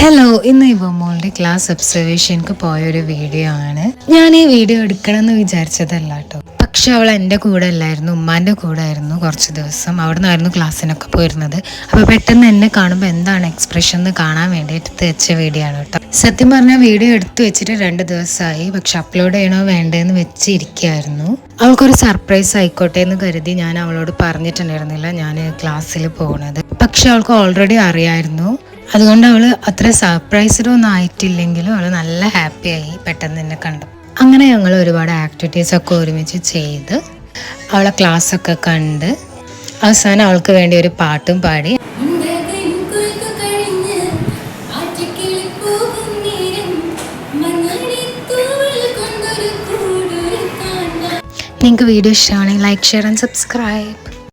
Hello, ഇന്ന് ഇവമോളുടെ class ഒബ്സർവേഷൻക്ക് പോയൊരു video ആണ്. ഞാൻ ഈ വീഡിയോ എടുക്കണമെന്ന് വിചാരിച്ചതല്ല കേട്ടോ. പക്ഷെ അവൾ എൻ്റെ കൂടെ അല്ലായിരുന്നു, ഉമ്മാൻ്റെ കൂടെ ആയിരുന്നു കുറച്ച് ദിവസം. അവിടെ നിന്നായിരുന്നു ക്ലാസ്സിനൊക്കെ പോയിരുന്നത്. അപ്പോൾ പെട്ടെന്ന് എന്നെ കാണുമ്പോൾ എന്താണ് എക്സ്പ്രഷൻ എന്ന് കാണാൻ വേണ്ടി എടുത്ത് വെച്ച വീഡിയോ ആണ് കേട്ടോ. സത്യം പറഞ്ഞാൽ വീഡിയോ എടുത്തു വെച്ചിട്ട് 2 ദിവസമായി. പക്ഷെ അപ്ലോഡ് ചെയ്യണോ വേണ്ടതെന്ന് വെച്ചിരിക്കുകയായിരുന്നു. അവൾക്കൊരു സർപ്രൈസ് ആയിക്കോട്ടെ എന്ന് കരുതി ഞാൻ അവളോട് പറഞ്ഞിട്ടുണ്ടായിരുന്നില്ല ഞാൻ ക്ലാസ്സിൽ പോകുന്നത്. പക്ഷെ അവൾക്ക് ഓൾറെഡി അറിയായിരുന്നു. അതുകൊണ്ട് അവൾ അത്ര സർപ്രൈസ്ഡ് ഒന്നും ആയിട്ടില്ലെങ്കിലും അവൾ നല്ല ഹാപ്പിയായി പെട്ടെന്ന് തന്നെ കണ്ടു. അങ്ങനെ ഞങ്ങൾ ഒരുപാട് ആക്ടിവിറ്റീസൊക്കെ ഒരുമിച്ച് ചെയ്ത് അവളെ ക്ലാസ്സൊക്കെ കണ്ട് അവസാനം അവൾക്ക് വേണ്ടി ഒരു പാട്ടും പാടി. നിങ്ങൾക്ക് വീഡിയോ ഇഷ്ടമാണെങ്കിൽ ലൈക്ക്, ഷെയർ ആൻഡ് സബ്സ്ക്രൈബ്.